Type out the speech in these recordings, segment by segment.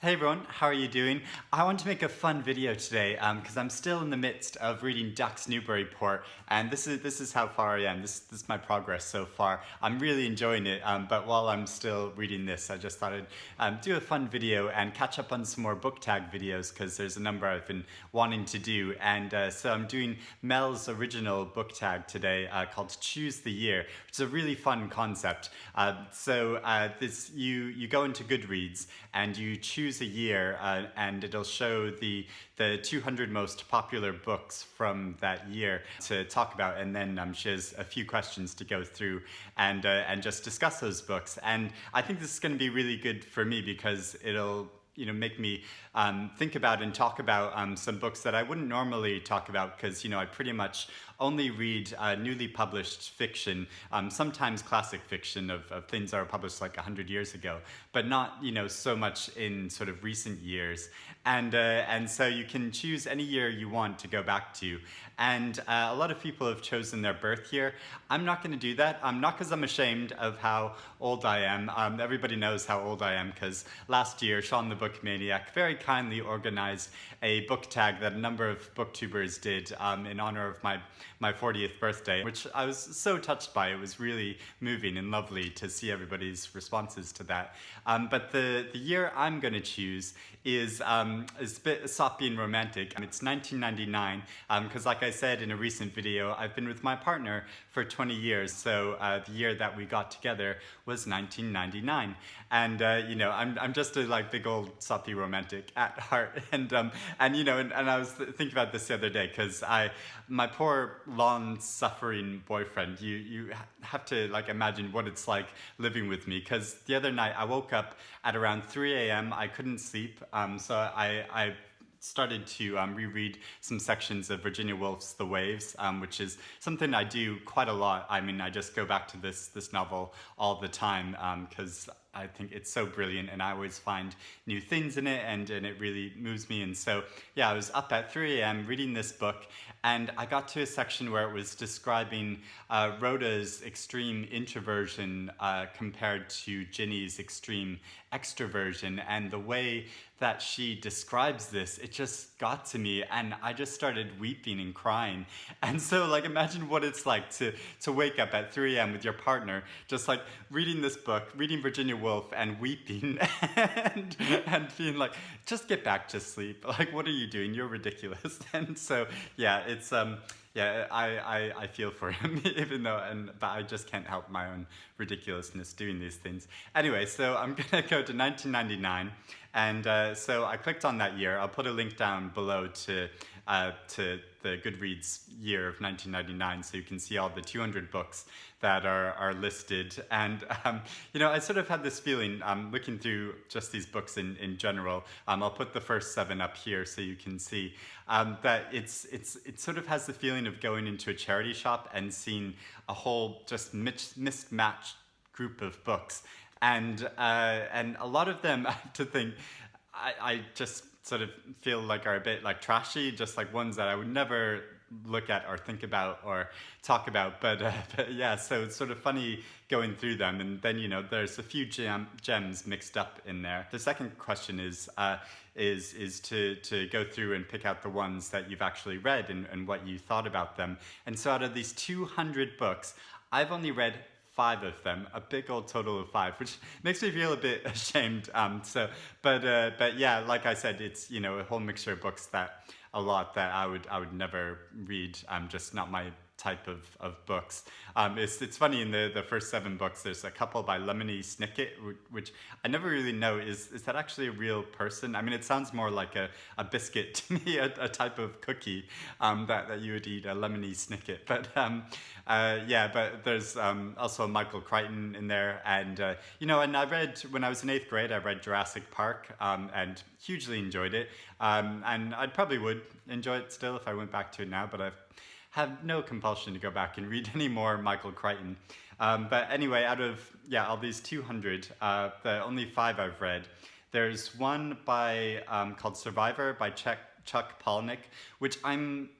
Hey everyone, how are you doing? I want to make a fun video today because I'm still in the midst of reading Ducks Newburyport, and this is how far I am. This is my progress so far. I'm really enjoying it, but while I'm still reading this, I just thought I'd do a fun video and catch up on some more Booktag videos because there's a number I've been wanting to do, and so I'm doing Mel's original Booktag today called Choose the Year, which is a really fun concept. You go into GoodReads and you choose a year and it'll show the 200 most popular books from that year to talk about, and then she has a few questions to go through and just discuss those books. And I think this is going to be really good for me because it'll make me think about and talk about some books that I wouldn't normally talk about because, I pretty much only read newly published fiction, sometimes classic fiction of things that were published like 100 years ago, but not, so much in sort of recent years. And so you can choose any year you want to go back to. And a lot of people have chosen their birth year. I'm not going to do that, not because I'm ashamed of how old I am. Everybody knows how old I am because last year, Sean the Book Maniac very kindly organized a book tag that a number of booktubers did in honor of my 40th birthday, which I was so touched by. It was really moving and lovely to see everybody's responses to that. But the year I'm going to choose is a bit soppy and romantic. It's 1999 because, like I said in a recent video, I've been with my partner for 20 years. So the year that we got together was 1999, and I'm just a big old soppy romantic at heart, and I was thinking about this the other day because my poor long-suffering boyfriend, you have to imagine what it's like living with me, because the other night I woke up at around 3 a.m. I couldn't sleep, so I started to reread some sections of Virginia Woolf's The Waves, which is something I do quite a lot. I mean, I just go back to this novel all the time because I think it's so brilliant, and I always find new things in it, and it really moves me. And so, yeah, I was up at 3 a.m. reading this book, and I got to a section where it was describing Rhoda's extreme introversion compared to Ginny's extreme extroversion, and the way that she describes this, it just got to me, and I just started weeping and crying. And so, imagine what it's like to wake up at 3 a.m. with your partner, just reading this book, reading Virginia Woolf, and weeping, and being like, just get back to sleep. What are you doing? You're ridiculous. And so, yeah, it's I feel for him, but I just can't help my own ridiculousness doing these things. Anyway, so I'm gonna go to 1999, and so I clicked on that year. I'll put a link down below to the GoodReads year of 1999, so you can see all the 200 books that are listed. And I sort of had this feeling looking through just these books in general. I'll put the first 7 up here so you can see that it sort of has the feeling of going into a charity shop and seeing a whole just mismatched group of books, and a lot of them, I have to think, I just sort of feel are a bit trashy, just ones that I would never look at or think about or talk about, but yeah, so it's sort of funny going through them, and then there's a few gems mixed up in there. The second question is to go through and pick out the ones that you've actually read and what you thought about them. And so out of these 200 books, I've only read 5 of them, a big old total of 5, which makes me feel a bit ashamed. But yeah, like I said, it's a whole mixture of books that I would never read. Just not my type of books. It's funny, in the first 7 books, there's a couple by Lemony Snicket, which I never really know, is that actually a real person? I mean, it sounds more like a biscuit to me, a type of cookie that you would eat, a Lemony Snicket. But yeah, but there's also Michael Crichton in there, and and I read, when I was in 8th grade, I read Jurassic Park, and hugely enjoyed it, and I probably would enjoy it still if I went back to it now, but I've have no compulsion to go back and read any more Michael Crichton. But anyway, out of all these 200, the only 5 I've read. There's one by called Survivor by Chuck Palahniuk, which I'm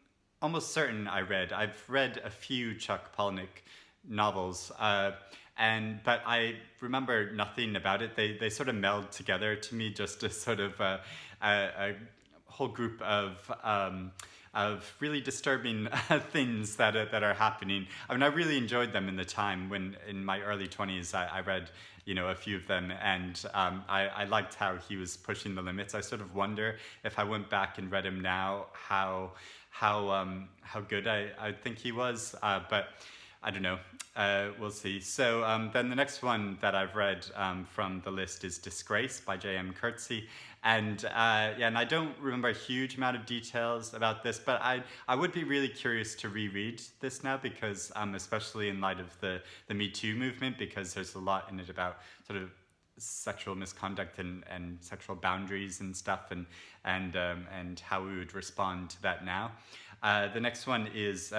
almost certain I read. I've read a few Chuck Palahniuk novels, but I remember nothing about it. They sort of meld together to me, just as sort of a whole group of really disturbing things that are happening. I mean, I really enjoyed them in the time when, in my early 20s, I read, a few of them, and I liked how he was pushing the limits. I sort of wonder if I went back and read him now, how good I think he was, but I don't know. We'll see. So then the next one that I've read from the list is Disgrace by J.M. Coetzee. And and I don't remember a huge amount of details about this, but I would be really curious to reread this now, because especially in light of the Me Too movement, because there's a lot in it about sort of sexual misconduct and sexual boundaries and stuff, and how we would respond to that now. The next one is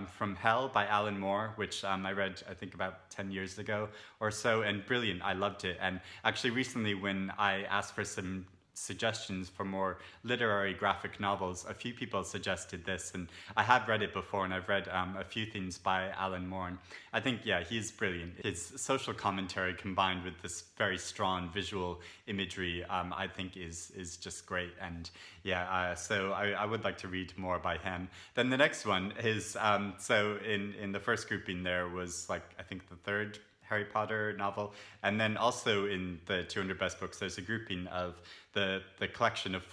From Hell by Alan Moore, which I read, I think, about 10 years ago or so, and brilliant. I loved it. And actually recently, when I asked for some suggestions for more literary graphic novels, a few people suggested this, and I have read it before, and I've read a few things by Alan Moore, and I think, yeah, he's brilliant. His social commentary combined with this very strong visual imagery, I think is just great, and yeah, so I would like to read more by him. Then the next one is, so in the first grouping there was, like, I think the third Harry Potter novel, and then also in the 200 best books there's a grouping of the collection of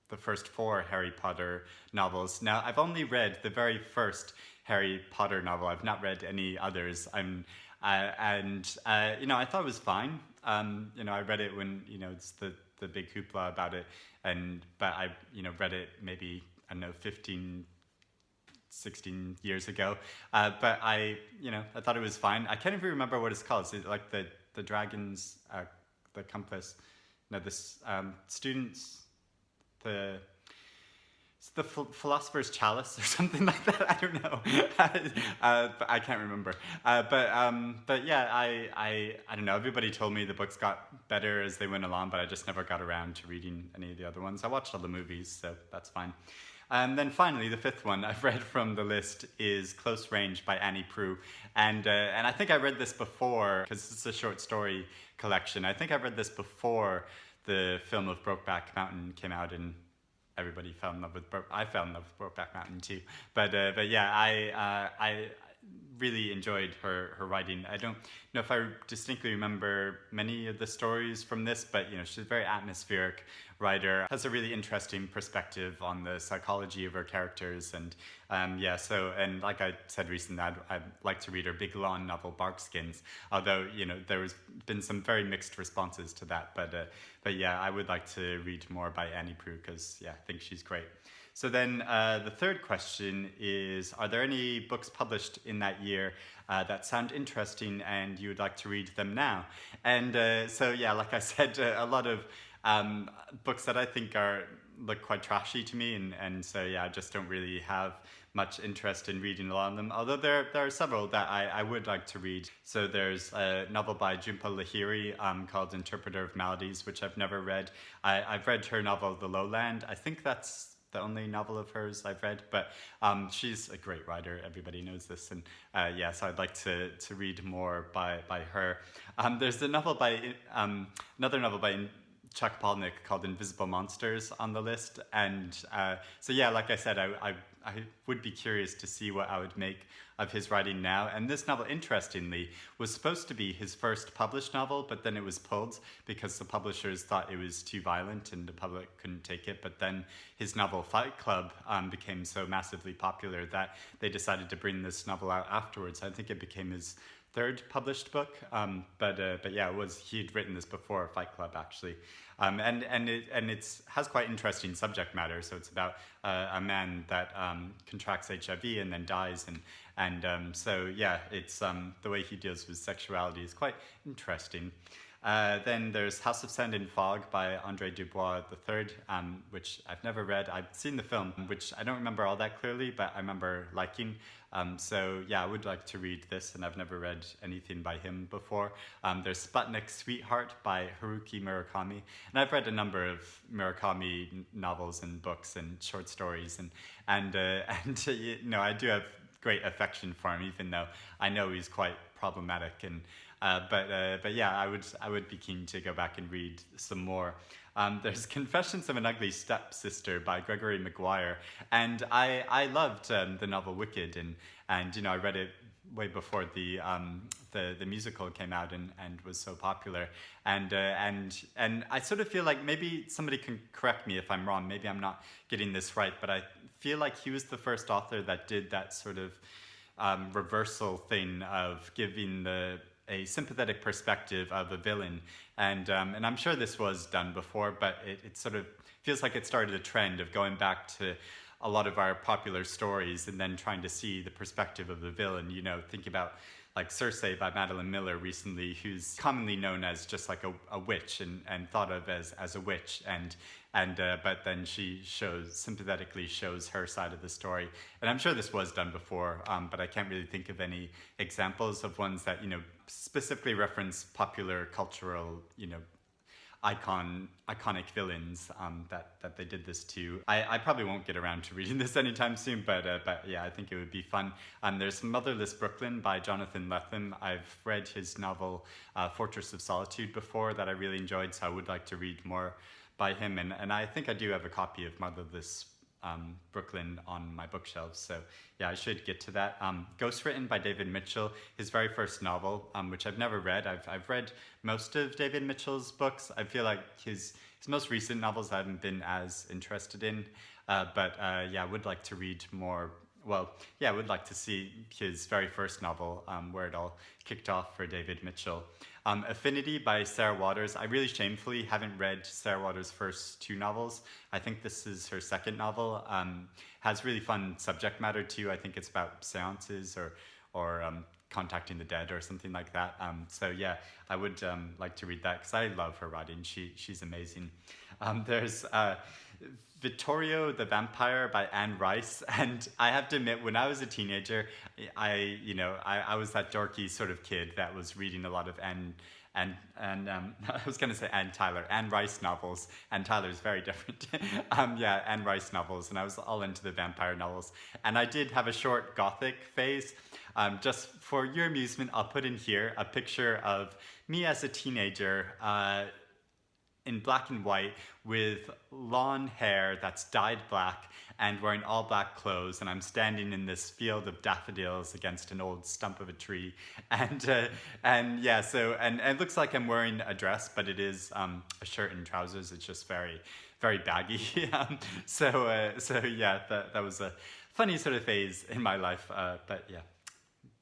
the first four Harry Potter novels. Now, I've only read the very first Harry Potter novel. I've not read any others. I thought it was fine. I read it when it's the big hoopla about it, but I read it maybe, I don't know, 16 years ago, but I thought it was fine. I can't even remember what it's called. Is it like the dragons, the compass? No, this students, the philosopher's chalice or something like that. I don't know, but I can't remember. But yeah, I don't know. Everybody told me the books got better as they went along, but I just never got around to reading any of the other ones. I watched all the movies, so that's fine. And then finally, the fifth one I've read from the list is Close Range by Annie Proulx. And I think I read this before, because it's a short story collection. I think I read this before the film of Brokeback Mountain came out, and everybody fell in love with I fell in love with Brokeback Mountain too. But yeah, I really enjoyed her writing. I don't know if I distinctly remember many of the stories from this, but she's a very atmospheric writer, has a really interesting perspective on the psychology of her characters, and and like I said recently, I'd like to read her big long novel Barkskins, although there's been some very mixed responses to that, but yeah, I would like to read more by Annie Proulx, because I think she's great. So then the third question is, are there any books published in that year that sound interesting and you would like to read them now? And so yeah, like I said, a lot of books that I think look quite trashy to me, and so yeah, I just don't really have much interest in reading a lot of them, although there are several that I would like to read. So there's a novel by Jhumpa Lahiri called Interpreter of Maladies, which I've never read. I've read her novel The Lowland. I think that's the only novel of hers I've read, but she's a great writer. Everybody knows this, and so I'd like to read more by her. There's another novel by Chuck Palahniuk called Invisible Monsters on the list, and so yeah, like I said, I would be curious to see what I would make of his writing now. And this novel, interestingly, was supposed to be his first published novel, but then it was pulled because the publishers thought it was too violent and the public couldn't take it. But then his novel Fight Club became so massively popular that they decided to bring this novel out afterwards. I think it became his third published book, but yeah, he'd written this before Fight Club, actually, and it has quite interesting subject matter. So it's about a man that contracts HIV and then dies, and so yeah, it's the way he deals with sexuality is quite interesting. Then there's House of Sand and Fog by Andre Dubois III, which I've never read. I've seen the film, which I don't remember all that clearly, but I remember liking. So yeah, I would like to read this, and I've never read anything by him before. There's Sputnik Sweetheart by Haruki Murakami, and I've read a number of Murakami novels and books and short stories, and I do have great affection for him, even though I know he's quite problematic. And but yeah, I would be keen to go back and read some more. There's Confessions of an Ugly Stepsister by Gregory Maguire, and I loved the novel Wicked, and you know, I read it way before the musical came out and was so popular, and I sort of feel like, maybe somebody can correct me if I'm wrong, maybe I'm not getting this right, but I feel like he was the first author that did that sort of reversal thing of giving a sympathetic perspective of a villain, and I'm sure this was done before, but it sort of feels like it started a trend of going back to a lot of our popular stories and then trying to see the perspective of the villain. You know, think about like Circe by Madeline Miller recently, who's commonly known as just like a witch and thought of as a witch, and but then she sympathetically shows her side of the story. And I'm sure this was done before, but I can't really think of any examples of ones that, you know, specifically reference popular cultural, you know, iconic villains that they did this to. I probably won't get around to reading this anytime soon, but yeah, I think it would be fun. There's Motherless Brooklyn by Jonathan Lethem. I've read his novel Fortress of Solitude before that I really enjoyed, so I would like to read more by him, and I think I do have a copy of Motherless Brooklyn on my bookshelves, so yeah, I should get to that. Ghostwritten by David Mitchell, his very first novel, which I've never read. I've read most of David Mitchell's books. I feel like his most recent novels I haven't been as interested in, but yeah, I would like to read more. Well, yeah, I would like to see his very first novel, where it all kicked off for David Mitchell. Affinity by Sarah Waters. I really shamefully haven't read Sarah Waters' first two novels. I think this is her second novel. Has really fun subject matter too. I think it's about seances or contacting the dead or something like that. So yeah, I would like to read that because I love her writing. She's amazing. There's Vittorio the Vampire by Anne Rice, and I have to admit, when I was a teenager, I was that dorky sort of kid that was reading a lot of Anne I was going to say Anne Rice novels. Anne Tyler's very different. Yeah, Anne Rice novels, and I was all into the vampire novels. And I did have a short Gothic phase. Just for your amusement, I'll put in here a picture of me as a teenager, in black and white, with long hair that's dyed black and wearing all black clothes, and I'm standing in this field of daffodils against an old stump of a tree, and yeah, so and it looks like I'm wearing a dress, but it is a shirt and trousers. It's just very, very baggy. So yeah, that was a funny sort of phase in my life, but yeah,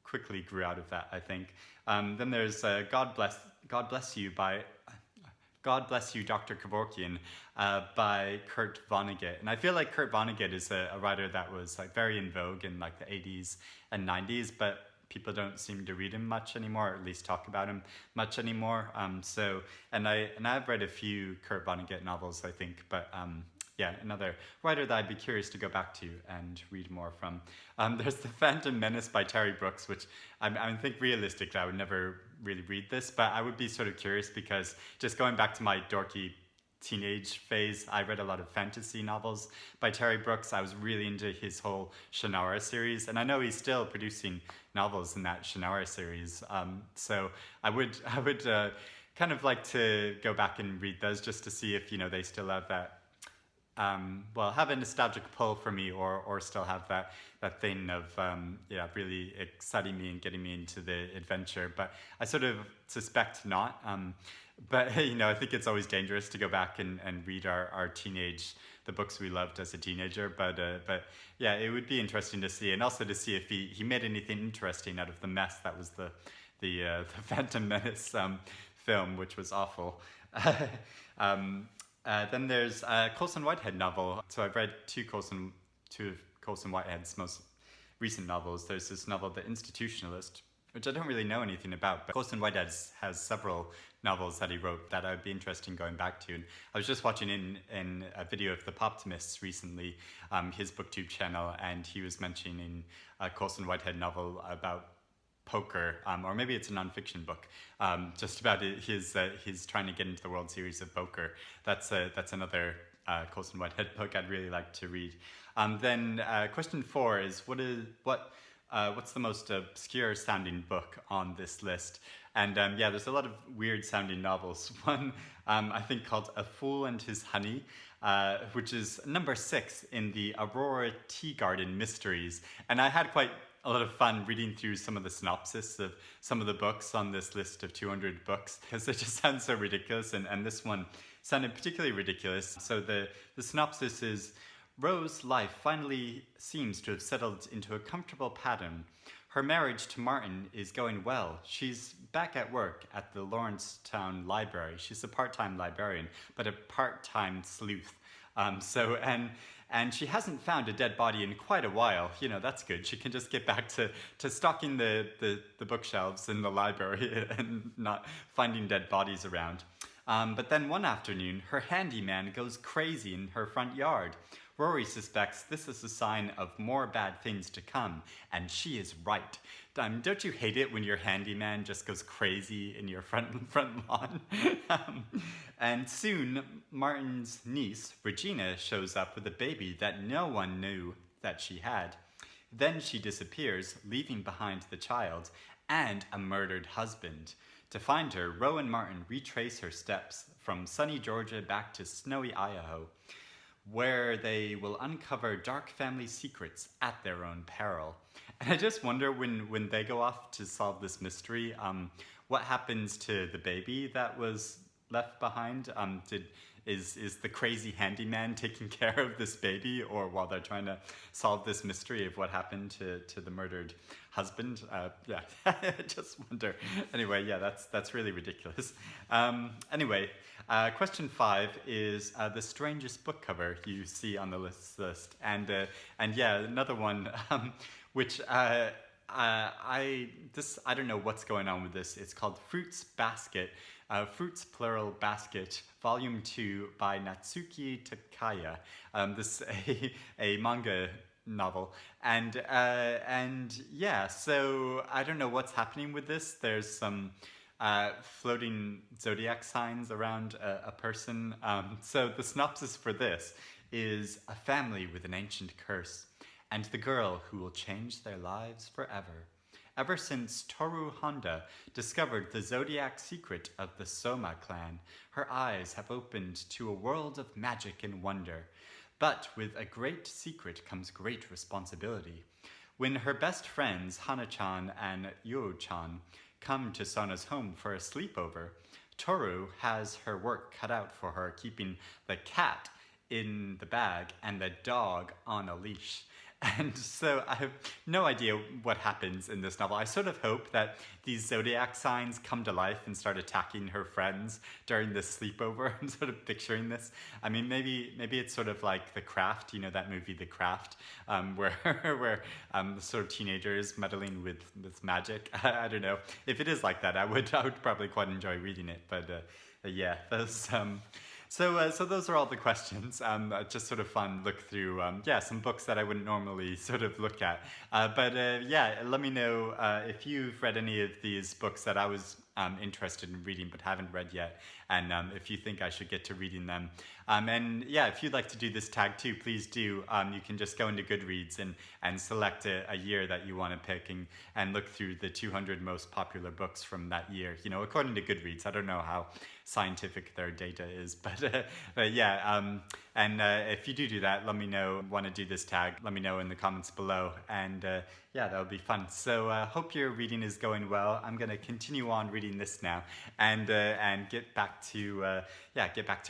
quickly grew out of that, I think. Then there's God Bless You, Dr. Kevorkian, by Kurt Vonnegut. And I feel like Kurt Vonnegut is a writer that was like very in vogue in like the 80s and 90s, but people don't seem to read him much anymore, or at least talk about him much anymore. And I've read a few Kurt Vonnegut novels, I think, but yeah, another writer that I'd be curious to go back to and read more from. There's The Phantom Menace by Terry Brooks, which I think realistically I would never really read this, but I would be sort of curious because just going back to my dorky teenage phase, I read a lot of fantasy novels by Terry Brooks. I was really into his whole Shannara series, and I know he's still producing novels in that Shannara series. So I would kind of like to go back and read those just to see if, you know, they still have that have a nostalgic pull for me, or still have that thing of really exciting me and getting me into the adventure. But I sort of suspect not. But you know, I think it's always dangerous to go back and read the books we loved as a teenager. But yeah, it would be interesting to see, and also to see if he made anything interesting out of the mess that was the Phantom Menace film, which was awful. Then there's a Colson Whitehead novel. So I've read two of Colson Whitehead's most recent novels. There's this novel, The Institutionalist, which I don't really know anything about, but Colson Whitehead has several novels that he wrote that I'd be interested in going back to. And I was just watching in a video of The Poptimists recently, his booktube channel, and he was mentioning a Colson Whitehead novel about poker, or maybe it's a nonfiction book, just about his trying to get into the World Series of Poker. That's another Colson Whitehead book I'd really like to read. Then question 4 is what what's the most obscure sounding book on this list. And yeah, there's a lot of weird sounding novels. One, I think, called A Fool and His Honey, which is number 6 in the Aurora Tea Garden Mysteries. And I had quite a lot of fun reading through some of the synopsis of some of the books on this list of 200 books, because they just sound so ridiculous. And this one sounded particularly ridiculous. So the synopsis is, Rose's life finally seems to have settled into a comfortable pattern. Her marriage to Martin is going well. She's back at work at the Lawrencetown Library. She's a part-time librarian, but a part-time sleuth. And she hasn't found a dead body in quite a while. You know, that's good. She can just get back to stocking the bookshelves in the library and not finding dead bodies around. But then one afternoon, her handyman goes crazy in her front yard. Rory suspects this is a sign of more bad things to come, and she is right. Don't you hate it when your handyman just goes crazy in your front lawn? And soon, Martin's niece, Regina, shows up with a baby that no one knew that she had. Then she disappears, leaving behind the child and a murdered husband. To find her, Ro and Martin retrace her steps from sunny Georgia back to snowy Idaho, where they will uncover dark family secrets at their own peril. And I just wonder, when they go off to solve this mystery, what happens to the baby that was left behind? Is the crazy handyman taking care of this baby, or while they're trying to solve this mystery of what happened to the murdered husband? Yeah, I just wonder. Anyway, yeah, that's really ridiculous. Anyway, question 5 is the strangest book cover you see on the list, and yeah, another one which I don't know what's going on with this. It's called Fruits Basket. Fruits plural basket, volume 2 by Natsuki Takaya. This is a manga novel, and yeah, so I don't know what's happening with this. There's some floating zodiac signs around a person. So the synopsis for this is a family with an ancient curse, and the girl who will change their lives forever. Ever since Toru Honda discovered the zodiac secret of the Soma clan, her eyes have opened to a world of magic and wonder. But with a great secret comes great responsibility. When her best friends Hana-chan and Yo-chan come to Sona's home for a sleepover, Toru has her work cut out for her, keeping the cat in the bag and the dog on a leash. And so I have no idea what happens in this novel. I sort of hope that these zodiac signs come to life and start attacking her friends during this sleepover. I'm sort of picturing this. I mean, maybe it's sort of like The Craft, you know, that movie The Craft, where sort of teenagers meddling with magic. I don't know. If it is like that, I would probably quite enjoy reading it. But yeah, those... So those are all the questions. Just sort of fun look through, yeah, some books that I wouldn't normally sort of look at. But yeah, let me know if you've read any of these books that I was interested in reading but haven't read yet, and if you think I should get to reading them. And yeah, if you'd like to do this tag too, please do. You can just go into GoodReads and select a year that you want to pick and look through the 200 most popular books from that year. You know, according to GoodReads. I don't know how scientific their data is, but yeah, and if you do that, let me know. Want to do this tag, let me know in the comments below, and yeah, that would be fun. So hope your reading is going well. I'm going to continue on reading this now, and get back to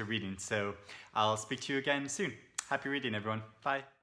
reading. So I'll speak to you again soon. Happy reading, everyone. Bye.